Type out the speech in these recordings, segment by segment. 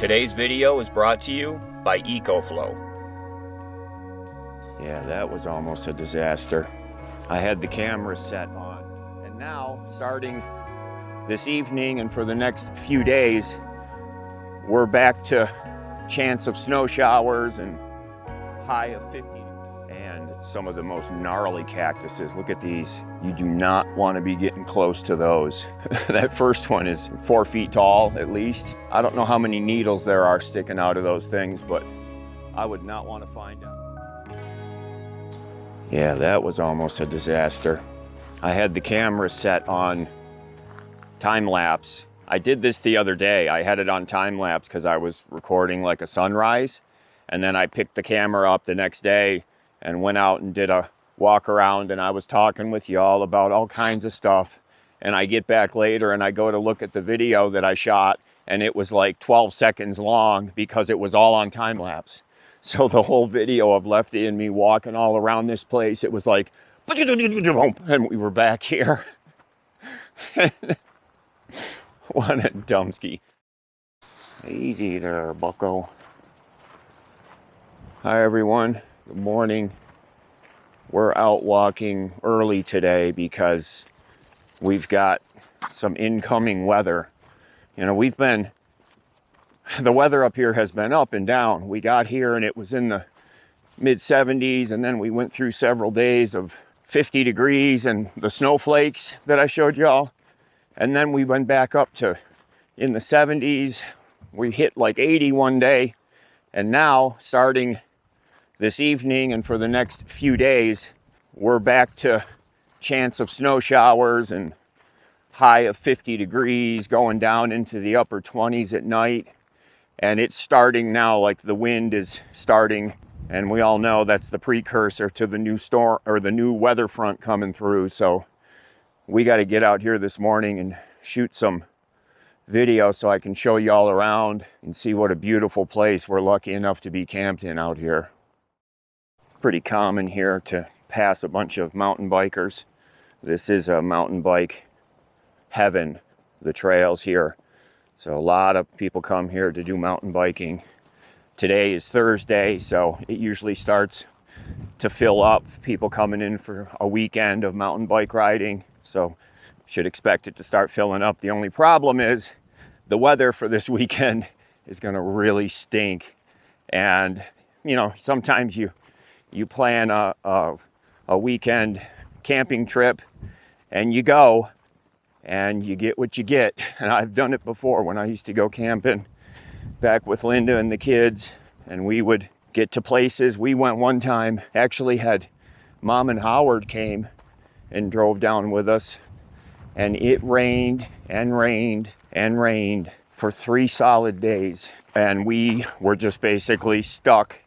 Today's video is brought to you by Ecoflow. Yeah, that was almost a disaster. I had the camera set on, and now starting this evening and for the next few days, we're back to chance of snow showers and high of 50 and some of the most gnarly cactuses. Look at these. You do not want to be getting close to those. That first one is 4 feet tall at least. I don't know how many needles there are sticking out of those things, but I would not want to find out. Yeah, that was almost a disaster. I had the camera set on time-lapse. I did this the other day. I had it on time-lapse because I was recording like a sunrise, and then I picked the camera up the next day and went out and did a walk around, and I was talking with y'all about all kinds of stuff. And I get back later and I go to look at the video that I shot, and it was like 12 seconds long because it was all on time-lapse. So the whole video of Lefty and me walking all around this place, it was like, and we were back here. What a dumpski. Easy there, bucko. Hi everyone, good morning. We're out walking early today because we've got some incoming weather. You know, the weather up here has been up and down. We got here and it was in the mid 70s, and then we went through several days of 50 degrees and the snowflakes that I showed y'all. And then we went back up to in the 70s. We hit like 80 one day. And now, starting this evening and for the next few days, we're back to chance of snow showers and high of 50 degrees, going down into the upper 20s at night. And it's starting now, like the wind is starting. And we all know that's the precursor to the new storm or the new weather front coming through. So we got to get out here this morning and shoot some video so I can show y'all around and see what a beautiful place we're lucky enough to be camped in out here. Pretty common here to pass a bunch of mountain bikers. This is a mountain bike heaven, the trails here. So a lot of people come here to do mountain biking. Today is Thursday, so it usually starts to fill up. People coming in for a weekend of mountain bike riding. So should expect it to start filling up. The only problem is the weather for this weekend is going to really stink. And, you know, sometimes you plan a weekend camping trip and you go and you get what you get. And I've done it before when I used to go camping back with Linda and the kids, and we would get to places. We went one time, actually had Mom and Howard came and drove down with us, and it rained and rained and rained for 3 solid days, and we were just basically stuck.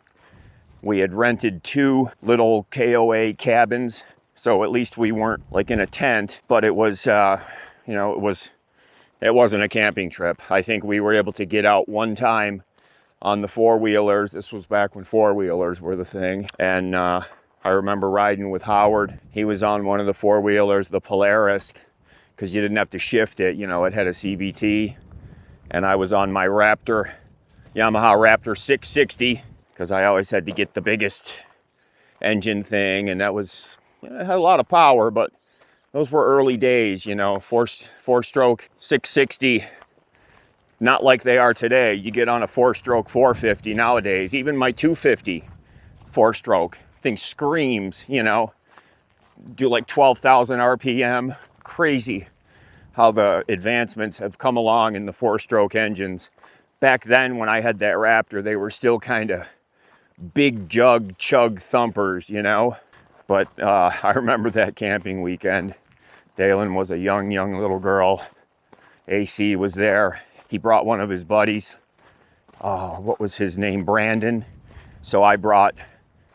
We had rented 2 little KOA cabins, so at least we weren't like in a tent, but it was you know, it wasn't a camping trip. I think we were able to get out one time on the 4-wheelers. This was back when 4-wheelers were the thing, and I remember riding with Howard. He was on one of the 4-wheelers, the Polaris, because you didn't have to shift it. You know, it had a CVT. And I was on my Yamaha Raptor 660, because I always had to get the biggest engine thing. And that was, it had a lot of power, but those were early days, you know, four-stroke 660. Not like they are today. You get on a 4-stroke 450 nowadays. Even my 250 4-stroke thing screams, you know, do like 12,000 RPM. Crazy how the advancements have come along in the 4-stroke engines. Back then when I had that Raptor, they were still kind of big chug thumpers, you know. But I remember that camping weekend. Dalen was a young little girl. AC was there. He brought one of his buddies. What was his name? Brandon. So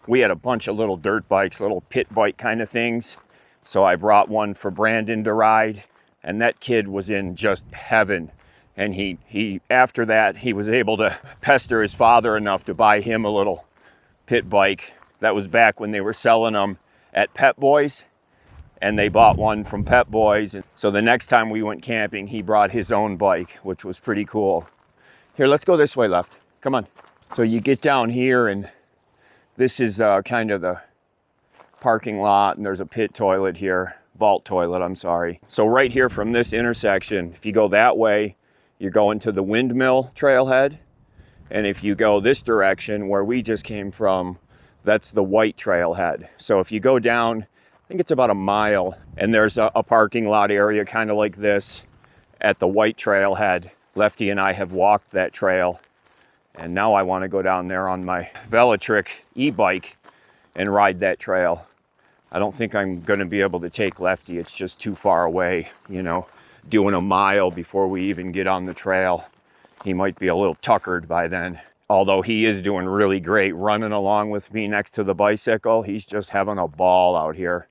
we had a bunch of little dirt bikes, little pit bike kind of things. So I brought one for Brandon to ride, and that kid was in just heaven. And he after that, he was able to pester his father enough to buy him a little pit bike. That was back when they were selling them at Pep Boys, and they bought one from Pep Boys. And so the next time we went camping, he brought his own bike, which was pretty cool. Here, let's go this way left. Come on. So you get down here, and this is kind of the parking lot, and there's a pit toilet here, vault toilet, I'm sorry. So right here from this intersection, if you go that way, you're going to the windmill trailhead. And if you go this direction where we just came from, that's the white trailhead. So if you go down, I think it's about a mile, and there's a parking lot area kind of like this at the white trailhead. Lefty and I have walked that trail, and now I want to go down there on my Velotric e-bike and ride that trail. I don't think I'm going to be able to take Lefty. It's just too far away, you know, doing a mile before we even get on the trail. He might be a little tuckered by then. Although he is doing really great running along with me next to the bicycle. He's just having a ball out here.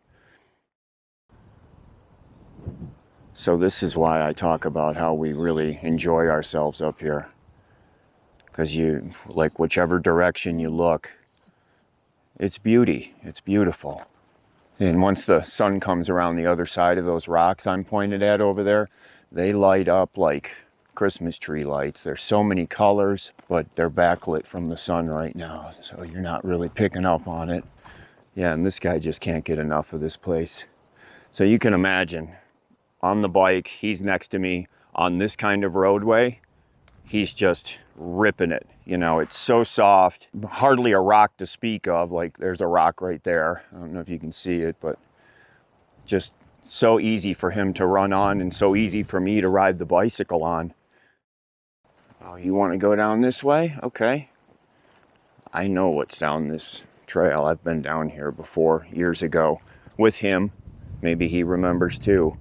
So this is why I talk about how we really enjoy ourselves up here. Because you, like, whichever direction you look, it's beauty. It's beautiful. And once the sun comes around the other side of those rocks I'm pointed at over there, they light up like Christmas tree lights. There's so many colors, but they're backlit from the sun right now, so you're not really picking up on it. Yeah, and this guy just can't get enough of this place. So you can imagine, on the bike, he's next to me on this kind of roadway, he's just ripping it. You know, it's so soft, hardly a rock to speak of. Like, there's a rock right there. I don't know if you can see it, but just so easy for him to run on and so easy for me to ride the bicycle on. Oh, you want to go down this way? Okay. I know what's down this trail. I've been down here before, years ago, with him. Maybe he remembers too.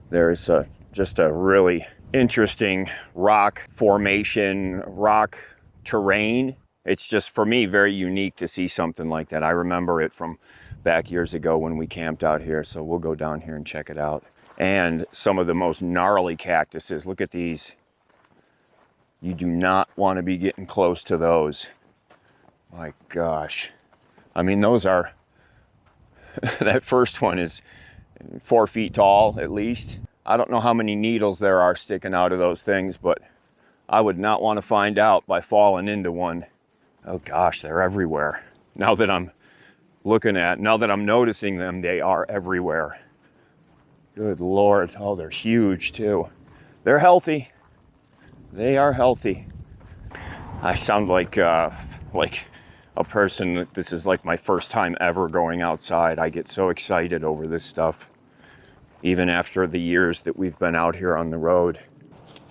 There's just a really interesting rock formation, rock terrain. It's just, for me, very unique to see something like that. I remember it from back years ago when we camped out here, so we'll go down here and check it out. And some of the most gnarly cactuses. Look at these. You do not want to be getting close to those. My gosh. I mean, those are, that first one is 4 feet tall at least. I don't know how many needles there are sticking out of those things, but I would not want to find out by falling into one. Oh gosh, they're everywhere. Now that I'm noticing them, they are everywhere. Good Lord. Oh, they're huge too. They're healthy. They are healthy. I sound like a person. This is like my first time ever going outside. I get so excited over this stuff, even after the years that we've been out here on the road.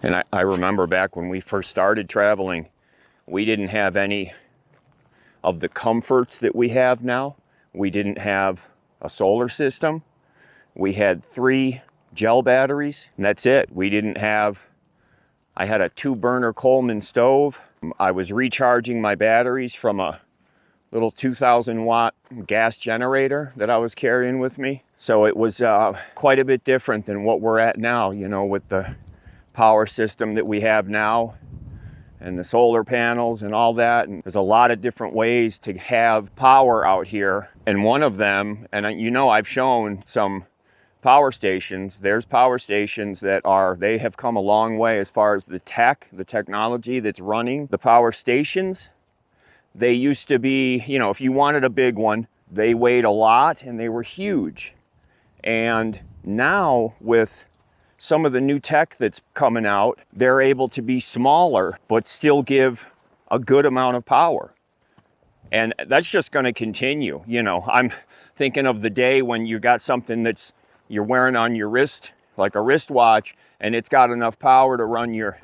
And I remember back when we first started traveling, we didn't have any of the comforts that we have now. We didn't have a solar system. We had 3 gel batteries, and that's it. We didn't have, I had a 2-burner Coleman stove. I was recharging my batteries from a little 2,000 watt gas generator that I was carrying with me. So it was quite a bit different than what we're at now, you know, with the power system that we have now and the solar panels and all that. And there's a lot of different ways to have power out here. And one of them, and you know, I've shown some power stations. There's power stations that they have come a long way as far as the technology that's running the power stations. They used to be, you know, if you wanted a big one, they weighed a lot and they were huge. And now with some of the new tech that's coming out, they're able to be smaller, but still give a good amount of power. And that's just going to continue. You know, I'm thinking of the day when you got something you're wearing on your wrist, like a wristwatch, and it's got enough power to run your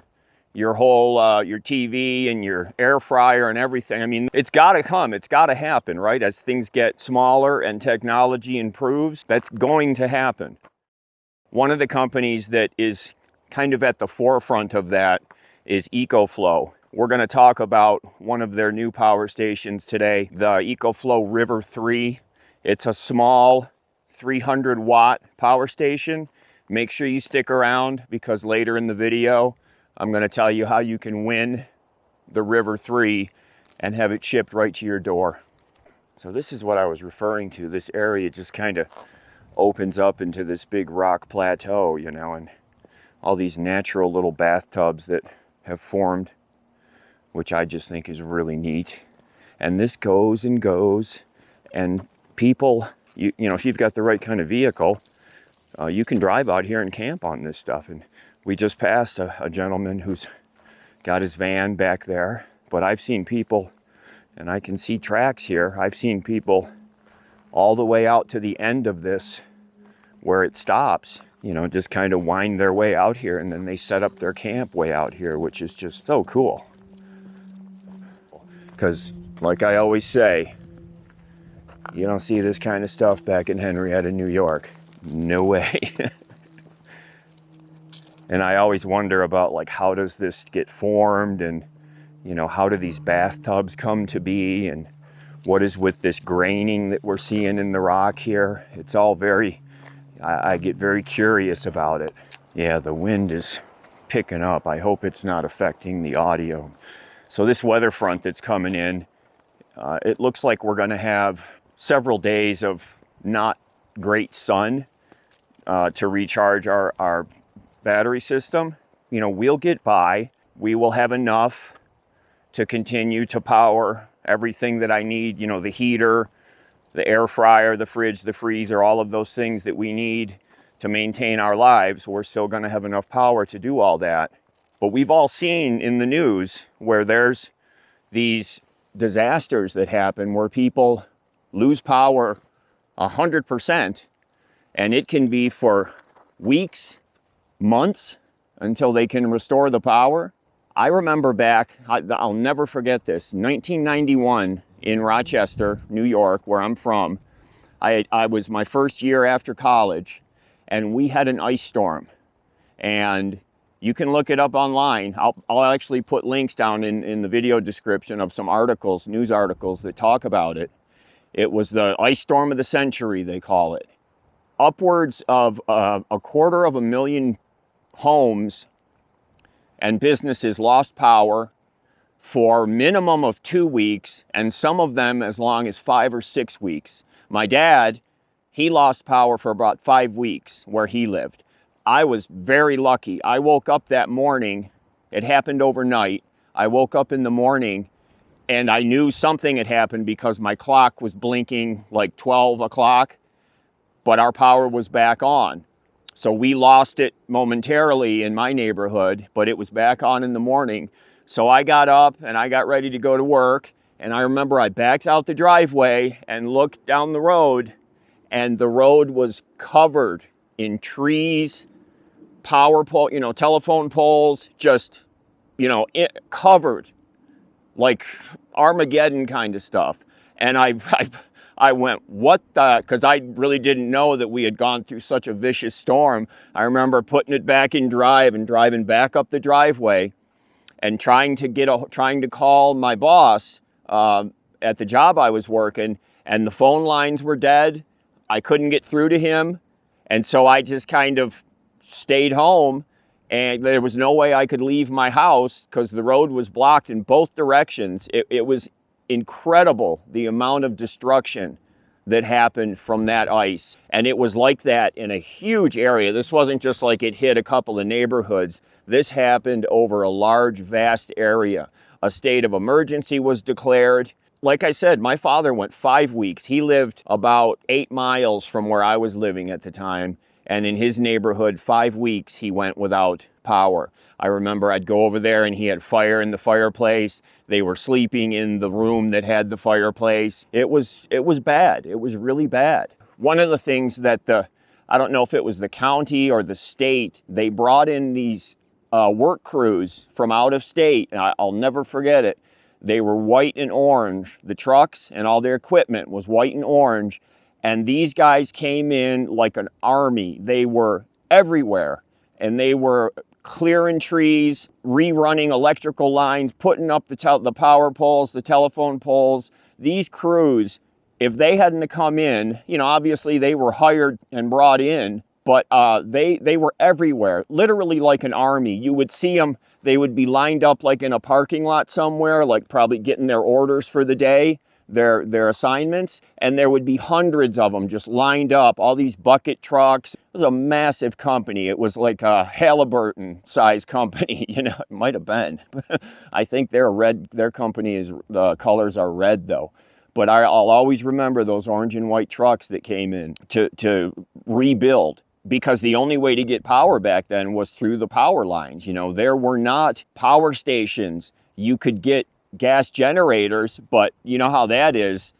whole, your TV and your air fryer and everything. I mean, it's got to come, it's got to happen, right? As things get smaller and technology improves, that's going to happen. One of the companies that is kind of at the forefront of that is Ecoflow. We're going to talk about one of their new power stations today, the Ecoflow River 3. It's a small 300 watt power station. Make sure you stick around because later in the video, I'm going to tell you how you can win the River 3 and have it shipped right to your door. So this is what I was referring to. This area just kind of opens up into this big rock plateau, you know, and all these natural little bathtubs that have formed which I just think is really neat. And this goes and goes, and people, you know, if you've got the right kind of vehicle, you can drive out here and camp on this stuff. And we just passed a gentleman who's got his van back there, but I've seen people, and I can see tracks here, I've seen people all the way out to the end of this where it stops, you know, just kind of wind their way out here, and then they set up their camp way out here, which is just so cool. Because like I always say, you don't see this kind of stuff back in Henrietta, New York. No way. And I always wonder about, like, how does this get formed, and, you know, how do these bathtubs come to be, and what is with this graining that we're seeing in the rock here. It's all very, I get very curious about it. Yeah, the wind is picking up. I hope it's not affecting the audio. So this weather front that's coming in, it looks like we're going to have several days of not great sun to recharge our battery system. You know, we'll get by. We will have enough to continue to power everything that I need, you know, the heater, the air fryer, the fridge, the freezer, all of those things that we need to maintain our lives. We're still going to have enough power to do all that. But we've all seen in the news where there's these disasters that happen where people lose power 100%, and it can be for weeks, months, until they can restore the power. I remember back, I'll never forget this, 1991 in Rochester, New York, where I'm from. I was my first year after college, and we had an ice storm. And you can look it up online. I'll actually put links down in the video description of some articles, news articles that talk about it. It was the ice storm of the century, they call it. Upwards of 250,000 homes and businesses lost power for a minimum of 2 weeks, and some of them as long as 5 or 6 weeks. My dad, he lost power for about 5 weeks where he lived. I was very lucky. I woke up that morning, it happened overnight. I woke up in the morning and I knew something had happened because my clock was blinking like 12 o'clock, but our power was back on. So we lost it momentarily in my neighborhood, but it was back on in the morning. So I got up and I got ready to go to work. And I remember I backed out the driveway and looked down the road, and the road was covered in trees, power pole, you know, telephone poles, just, you know, covered like Armageddon kind of stuff. And I went, what the, because I really didn't know that we had gone through such a vicious storm. I remember putting it back in drive and driving back up the driveway and trying to call my boss at the job I was working, and the phone lines were dead. I couldn't get through to him. And so I just kind of stayed home, and there was no way I could leave my house because the road was blocked in both directions. It was incredible, the amount of destruction that happened from that ice. And it was like that in a huge area. This wasn't just like it hit a couple of neighborhoods. This happened over a large, vast area. A state of emergency was declared. Like I said, my father went 5 weeks. He lived about 8 miles from where I was living at the time. And in his neighborhood, 5 weeks, he went without power. I remember I'd go over there and he had fire in the fireplace. They were sleeping in the room that had the fireplace. It was bad. It was really bad. One of the things that I don't know if it was the county or the state, they brought in these work crews from out of state. And I'll never forget it. They were white and orange. The trucks and all their equipment was white and orange. And these guys came in like an army. They were everywhere. And they were clearing trees, rerunning electrical lines, putting up the power poles, the telephone poles. These crews, if they hadn't come in, you know, obviously they were hired and brought in, but they were everywhere, literally like an army. You would see them, they would be lined up like in a parking lot somewhere, like probably getting their orders for the day. their assignments, and there would be hundreds of them just lined up, all these bucket trucks. It was a massive company. It was like a Halliburton size company, you know, it might have been. I think their company is, the colors are red though. But I'll always remember those orange and white trucks that came in to rebuild, because the only way to get power back then was through the power lines. You know, there were not power stations. You could get gas generators, but you know how that is.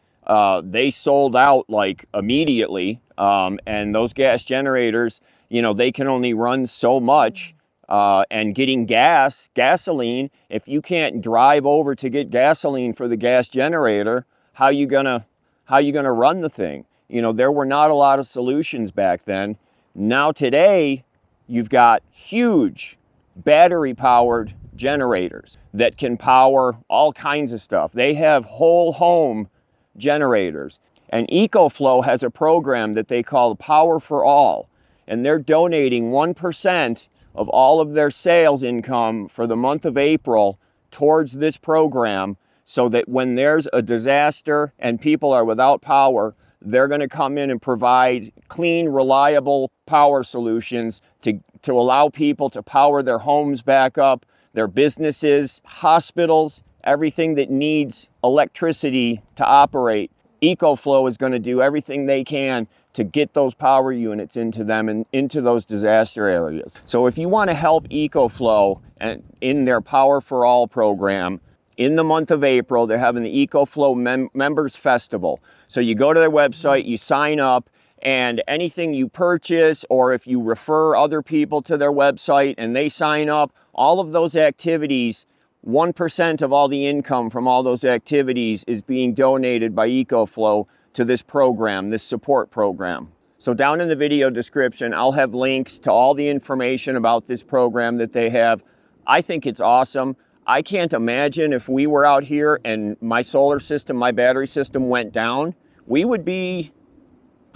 They sold out like immediately, and those gas generators, you know, they can only run so much. And getting gasoline, if you can't drive over to get gasoline for the gas generator, how you gonna run the thing? You know, there were not a lot of solutions back then. Now today, you've got huge battery powered generators that can power all kinds of stuff. They have whole home generators. And Ecoflow has a program that they call Power for All, and they're donating 1% of all of their sales income for the month of April towards this program, so that when there's a disaster and people are without power, they're going to come in and provide clean, reliable power solutions to allow people to power their homes back up, their businesses, hospitals, everything that needs electricity to operate. Ecoflow is going to do everything they can to get those power units into them and into those disaster areas. So if you want to help Ecoflow and in their Power for All program, in the month of April, they're having the Ecoflow Members Festival. So you go to their website, you sign up, and anything you purchase, or if you refer other people to their website and they sign up, all of those activities, 1% of all the income from all those activities is being donated by Ecoflow to this program, this support program. So down in the video description, I'll have links to all the information about this program that they have. I think it's awesome. I can't imagine if we were out here and my solar system, my battery system went down, we would be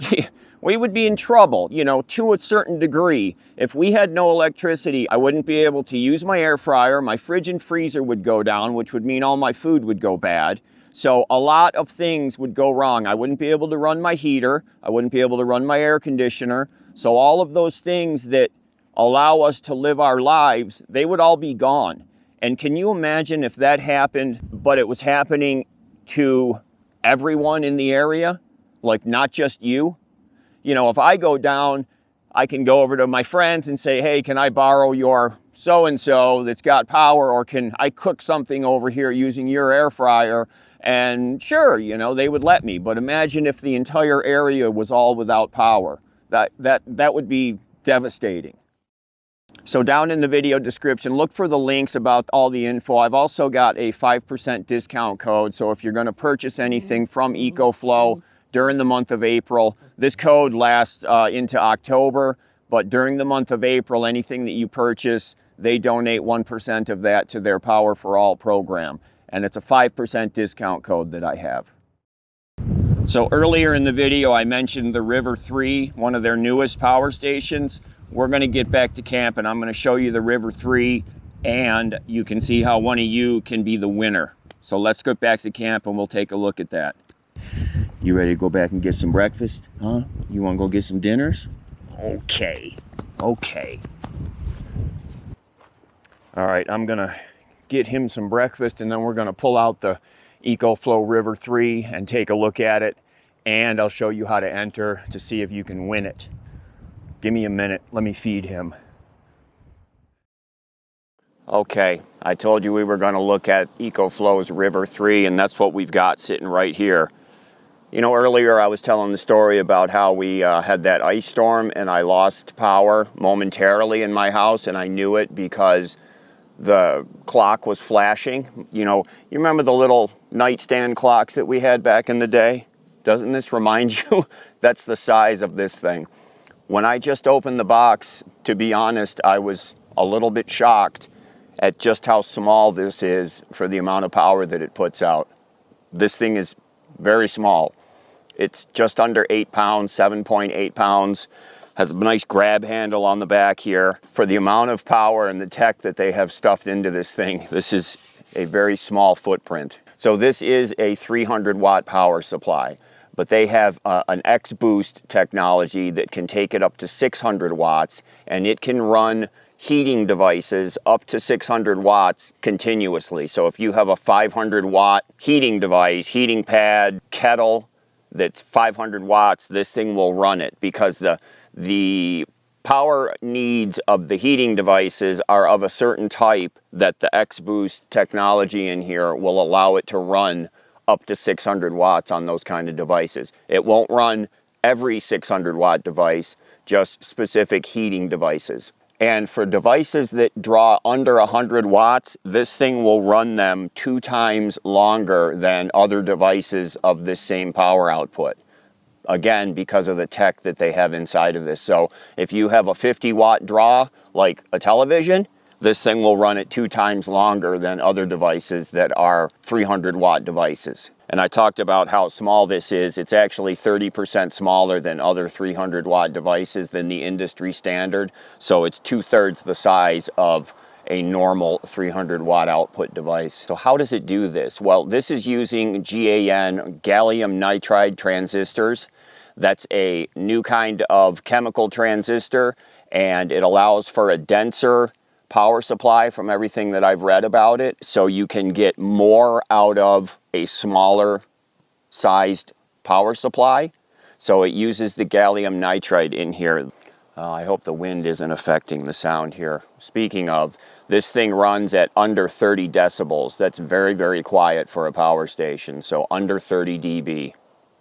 in trouble, you know, to a certain degree. If we had no electricity, I wouldn't be able to use my air fryer, my fridge and freezer would go down, which would mean all my food would go bad. So a lot of things would go wrong. I wouldn't be able to run my heater, I wouldn't be able to run my air conditioner. So all of those things that allow us to live our lives, they would all be gone. And can you imagine if that happened, but it was happening to everyone in the area, like not just you? You know, if I go down, I can go over to my friends and say, hey, can I borrow your so-and-so that's got power, or can I cook something over here using your air fryer? And sure, you know, they would let me. But imagine if the entire area was all without power. That would be devastating. So down in the video description, look for the links about all the info. I've also got a 5% discount code. So if you're going to purchase anything from Ecoflow during the month of April, this code lasts into October, but during the month of April, anything that you purchase, they donate 1% of that to their Power for All program. And it's a 5% discount code that I have. So earlier in the video, I mentioned the River 3, one of their newest power stations. We're going to get back to camp and I'm going to show you the River 3, and you can see how one of you can be the winner. So let's get back to camp and we'll take a look at that. You ready to go back and get some breakfast? Huh? You want to go get some dinners? Okay. Okay. All right, I'm going to get him some breakfast, and then we're going to pull out the Ecoflow River 3 and take a look at it, and I'll show you how to enter to see if you can win it. Give me a minute. Let me feed him. Okay, I told you we were going to look at Ecoflow's River 3, and that's what we've got sitting right here. You know, earlier I was telling the story about how we had that ice storm and I lost power momentarily in my house, and I knew it because the clock was flashing. You know, you remember the little nightstand clocks that we had back in the day? Doesn't this remind you? That's the size of this thing. When I just opened the box, to be honest, I was a little bit shocked at just how small this is for the amount of power that it puts out. This thing is very small. It's just under 8 pounds, 7.8 pounds. Has a nice grab handle on the back here. For the amount of power and the tech that they have stuffed into this thing, this is a very small footprint. So this is a 300 watt power supply, but they have an X-Boost technology that can take it up to 600 watts, and it can run heating devices up to 600 watts continuously. So if you have a 500 watt heating device, heating pad, kettle that's 500 watts, this thing will run it, because the power needs of the heating devices are of a certain type that the X-Boost technology in here will allow it to run up to 600 watts on those kind of devices. It won't run every 600 watt device, just specific heating devices. And for devices that draw under 100 watts, this thing will run them 2 times longer than other devices of this same power output. Again, because of the tech that they have inside of this. So if you have a 50 watt draw, like a television, this thing will run it 2 times longer than other devices that are 300 watt devices. And I talked about how small this is. It's actually 30% smaller than other 300 watt devices than the industry standard. So it's 2/3 the size of a normal 300 watt output device. So how does it do this? Well, this is using GaN, gallium nitride transistors. That's a new kind of chemical transistor, and it allows for a denser power supply from everything that I've read about it. So you can get more out of a smaller sized power supply. So it uses the gallium nitride in here. I hope the wind isn't affecting the sound here. Speaking of, this thing runs at under 30 decibels. That's very, very quiet for a power station, so under 30 dB.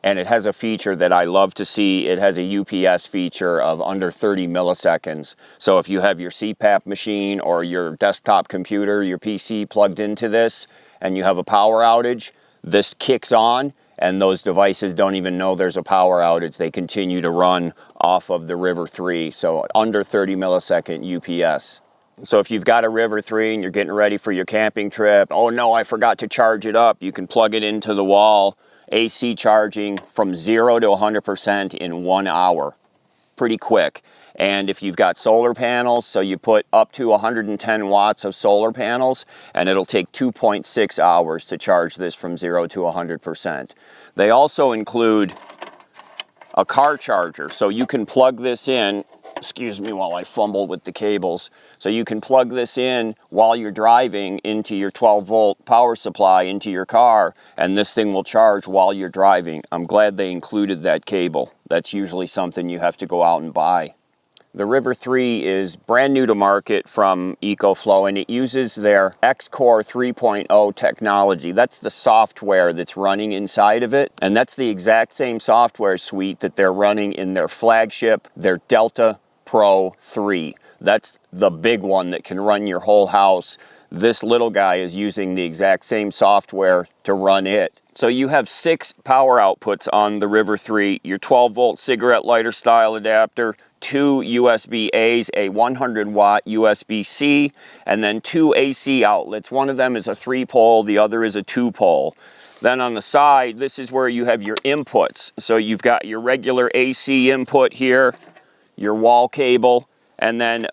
And it has a feature that I love to see. It has a UPS feature of under 30 milliseconds. So if you have your CPAP machine or your desktop computer, your PC plugged into this, and you have a power outage, this kicks on, and those devices don't even know there's a power outage. They continue to run off of the River 3, so under 30 millisecond UPS. So if you've got a River 3 and you're getting ready for your camping trip, oh no, I forgot to charge it up, you can plug it into the wall, AC charging from 0 to 100% in 1 hour. Pretty quick. And if you've got solar panels, so you put up to 110 watts of solar panels, and it'll take 2.6 hours to charge this from 0 to 100%. They also include a car charger, so you can plug this in. Excuse me while I fumble with the cables. So you can plug this in while you're driving into your 12-volt power supply into your car, and this thing will charge while you're driving. I'm glad they included that cable. That's usually something you have to go out and buy. The River 3 is brand new to market from Ecoflow, and it uses their X-Core 3.0 technology. That's the software that's running inside of it, and that's the exact same software suite that they're running in their flagship, their Delta Pro 3. That's the big one that can run your whole house. This little guy is using the exact same software to run it. So you have 6 power outputs on the River 3, your 12-volt cigarette lighter style adapter, 2 USB-A's, a 100-watt USB-C, and then 2 AC outlets. One of them is a 3-pole, the other is a 2-pole. Then on the side, this is where you have your inputs. So you've got your regular AC input here, your wall cable, and then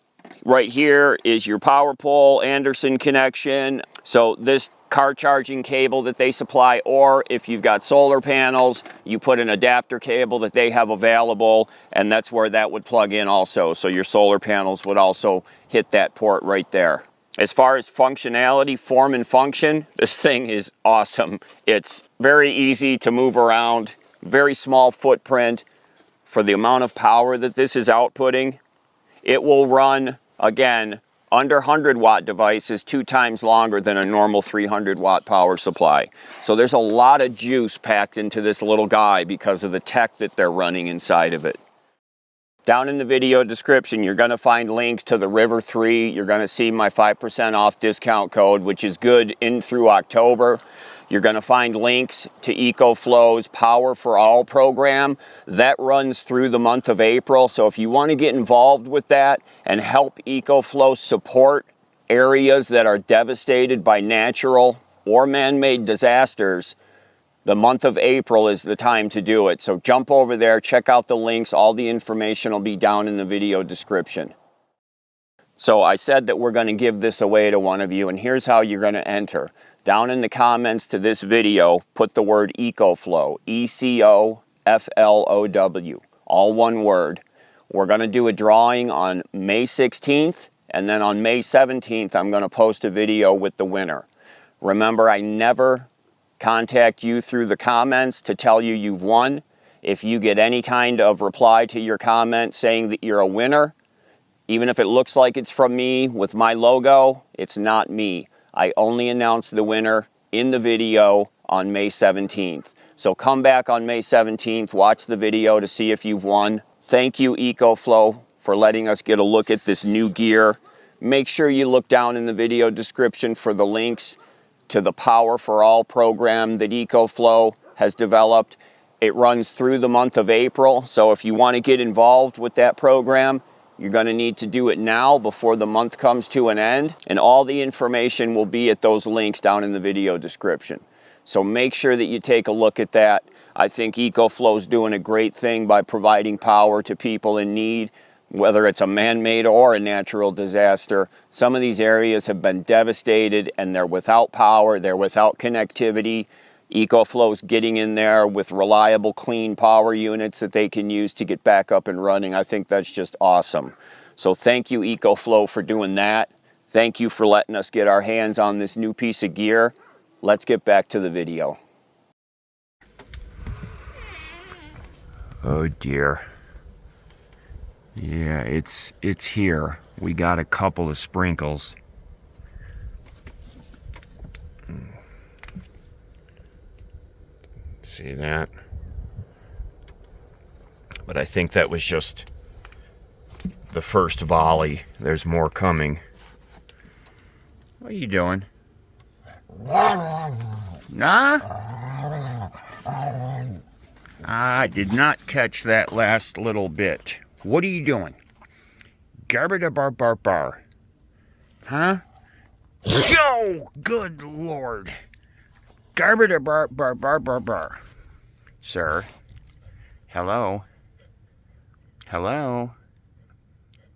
right here is your power pole, Anderson connection. So this car charging cable that they supply, or if you've got solar panels, you put an adapter cable that they have available, and that's where that would plug in also. So your solar panels would also hit that port right there. As far as functionality, form and function, this thing is awesome. It's very easy to move around, very small footprint for the amount of power that this is outputting. It will run, again, under 100 watt devices 2 times longer than a normal 300 watt power supply. So there's a lot of juice packed into this little guy because of the tech that they're running inside of it. Down in the video description, you're going to find links to the River 3. You're going to see my 5% off discount code, which is good in through October. You're going to find links to Ecoflow's Power for All program. That runs through the month of April. So if you want to get involved with that and help Ecoflow support areas that are devastated by natural or man-made disasters, the month of April is the time to do it. So jump over there, check out the links. All the information will be down in the video description. So I said that we're going to give this away to one of you, and here's how you're going to enter. Down in the comments to this video, put the word Ecoflow, ECOFLOW, all one word. We're going to do a drawing on May 16th, and then on May 17th, I'm going to post a video with the winner. Remember, I never contact you through the comments to tell you you've won. If you get any kind of reply to your comment saying that you're a winner, even if it looks like it's from me with my logo, it's not me. I only announce the winner in the video on May 17th. So come back on May 17th, watch the video to see if you've won. Thank you, Ecoflow, for letting us get a look at this new gear. Make sure you look down in the video description for the links to the Power for All program that Ecoflow has developed. It runs through the month of April, so if you want to get involved with that program, you're going to need to do it now before the month comes to an end, and all the information will be at those links down in the video description. So make sure that you take a look at that. I think Ecoflow is doing a great thing by providing power to people in need, whether it's a man-made or a natural disaster. Some of these areas have been devastated and they're without power, they're without connectivity. Ecoflow's getting in there with reliable, clean power units that they can use to get back up and running. I think that's just awesome. So thank you, Ecoflow, for doing that. Thank you for letting us get our hands on this new piece of gear. Let's get back to the video. Oh dear. Yeah, it's here. We got a couple of sprinkles. See that? But I think that was just the first volley. There's more coming. What are you doing? Nah? I did not catch that last little bit. What are you doing? Garba-da-bar-bar-bar. Huh? Oh, good Lord. Garba-da-bar-bar-bar-bar-bar. Sir? Hello? Hello?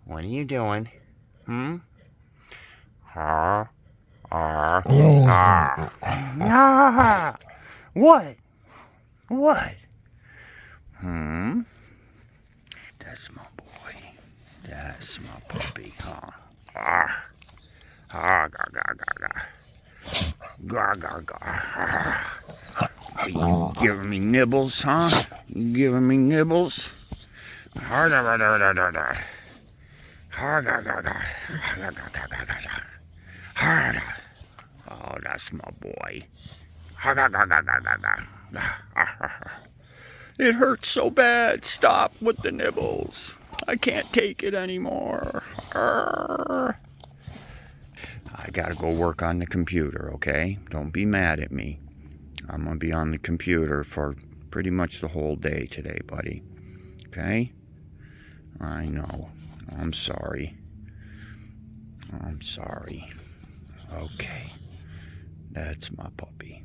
What are you doing? What? What? That's my boy. That's my puppy, huh? Gar, gar, gar, gar. Gar, gar, gar. You giving me nibbles, huh? You giving me nibbles? Oh, that's my boy. It hurts so bad. Stop with the nibbles. I can't take it anymore. I gotta go work on the computer, okay? Don't be mad at me. I'm gonna be on the computer for pretty much the whole day today, buddy. Okay? I know. I'm sorry. I'm sorry. Okay. That's my puppy.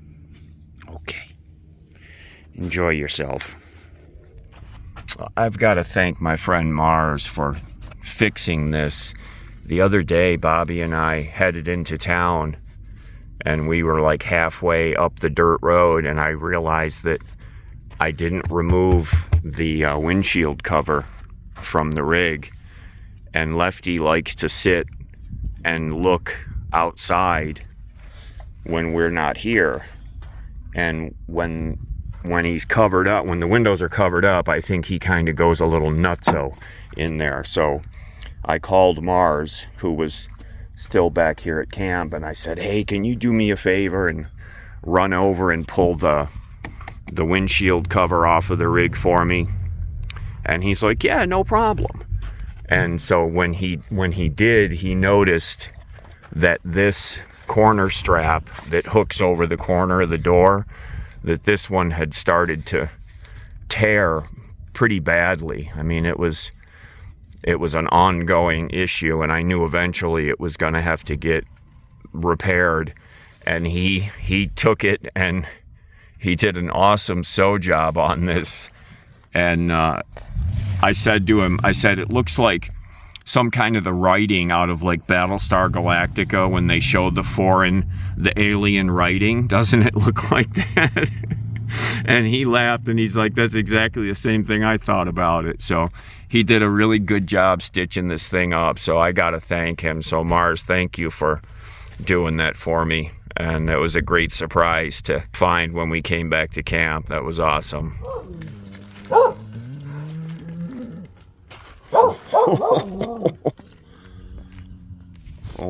Okay. Enjoy yourself. I've got to thank my friend Mars for fixing this. The other day, Bobby and I headed into town, and we were like halfway up the dirt road, and I realized that I didn't remove the windshield cover from the rig. And Lefty likes to sit and look outside when we're not here. And when he's covered up, when the windows are covered up, I think he kind of goes a little nutso in there. So I called Mars, who was still back here at camp, and I said, hey, can you do me a favor and run over and pull the windshield cover off of the rig for me? And he's like, yeah, no problem. And so when he did, he noticed that this corner strap that hooks over the corner of the door, that this one had started to tear pretty badly. I mean, it was an ongoing issue, and I knew eventually it was going to have to get repaired. And he took it and he did an awesome sew job on this. And I said to him, it looks like some kind of the writing out of like Battlestar Galactica when they showed the alien writing. Doesn't it look like that? And he laughed and he's like, that's exactly the same thing I thought about it. So he did a really good job stitching this thing up. So I got to thank him. So Mars, thank you for doing that for me. And it was a great surprise to find when we came back to camp. That was awesome. Oh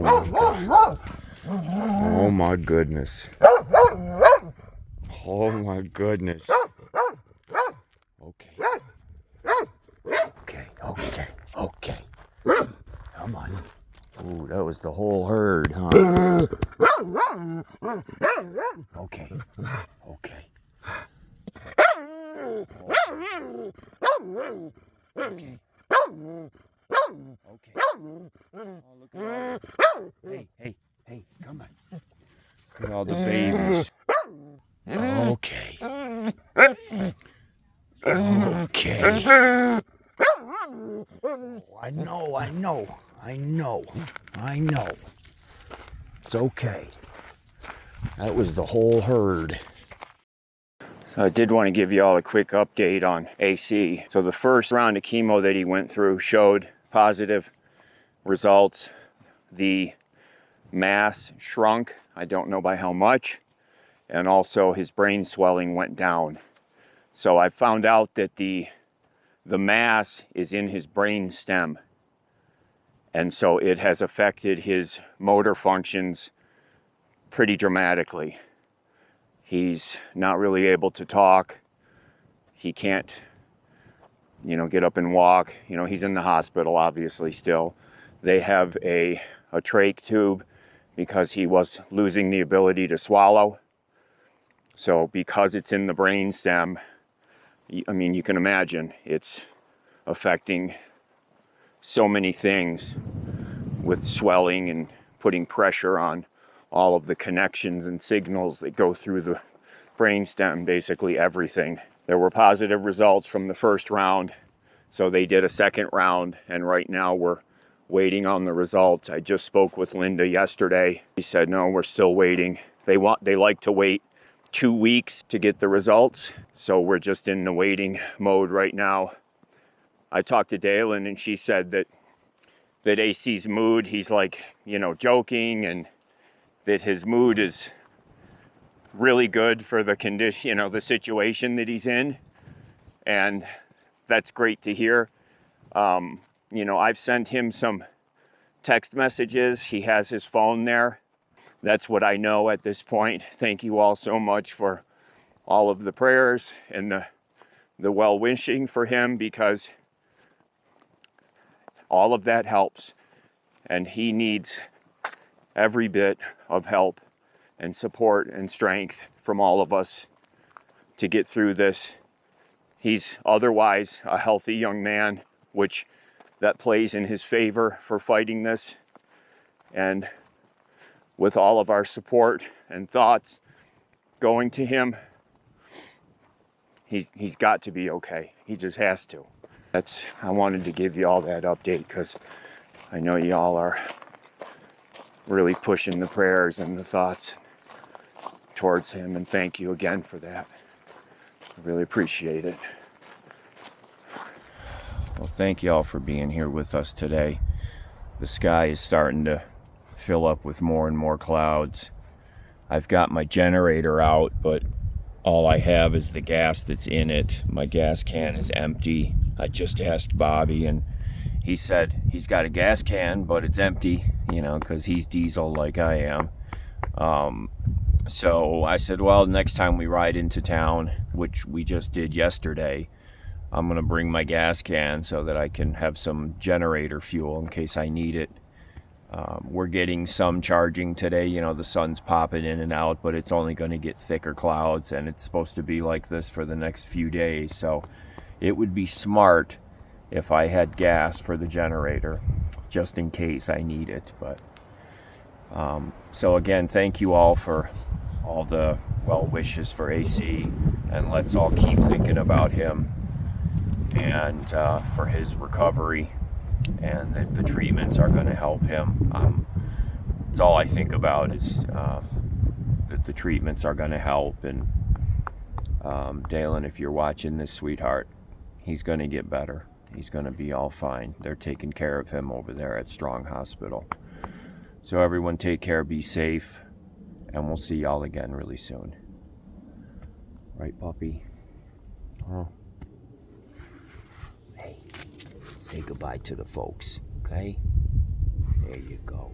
my God. Oh my goodness. Oh my goodness. Okay. Okay. Come on. Ooh, that was the whole herd, huh? Okay. Okay. Okay. Okay. Oh, look at all the... Hey, come on. Look at all the babies. Okay. Okay. Oh, I know. It's okay. That was the whole herd. I did want to give you all a quick update on AC. So the first round of chemo that he went through showed positive results. The mass shrunk, I don't know by how much, and also his brain swelling went down. So I found out that the mass is in his brain stem, and so it has affected his motor functions pretty dramatically. He's not really able to talk. He can't, get up and walk. He's in the hospital, obviously, still. They have a trach tube because he was losing the ability to swallow. So because it's in the brain stem, you can imagine it's affecting so many things with swelling and putting pressure on all of the connections and signals that go through the brainstem, basically everything. There were positive results from the first round, so they did a second round, and right now we're waiting on the results. I just spoke with Linda yesterday. She said, no, we're still waiting. They like to wait 2 weeks to get the results, so we're just in the waiting mode right now. I talked to Dalen, and she said that AC's mood, he's like, joking, and that his mood is really good for the condition, the situation that he's in. And that's great to hear. I've sent him some text messages. He has his phone there. That's what I know at this point. Thank you all so much for all of the prayers and the well-wishing for him, because all of that helps. And he needs every bit of help and support and strength from all of us to get through this. He's otherwise a healthy young man, which that plays in his favor for fighting this. And with all of our support and thoughts going to him, he's got to be okay. He just has to. I wanted to give you all that update because I know y'all are really pushing the prayers and the thoughts towards him, and thank you again for that. I really appreciate it. Well, thank you all for being here with us today. The sky is starting to fill up with more and more clouds. I've got my generator out, but all I have is the gas that's in it. My gas can is empty. I just asked Bobby, and he said he's got a gas can, but it's empty, because he's diesel like I am. So I said, well, next time we ride into town, which we just did yesterday, I'm going to bring my gas can so that I can have some generator fuel in case I need it. We're getting some charging today. The sun's popping in and out, but it's only going to get thicker clouds, and it's supposed to be like this for the next few days. So it would be smart if I had gas for the generator, just in case I need it. But so again, thank you all for all the well wishes for AC, and let's all keep thinking about him and for his recovery. and that the treatments are going to help him. It's all I think about is that the treatments are going to help. And Dalen, if you're watching this, sweetheart, he's going to get better. He's going to be all fine. They're taking care of him over there at Strong Hospital. So everyone take care, be safe, and we'll see y'all again really soon. Right, puppy? Oh. Hey, say goodbye to the folks, okay? There you go.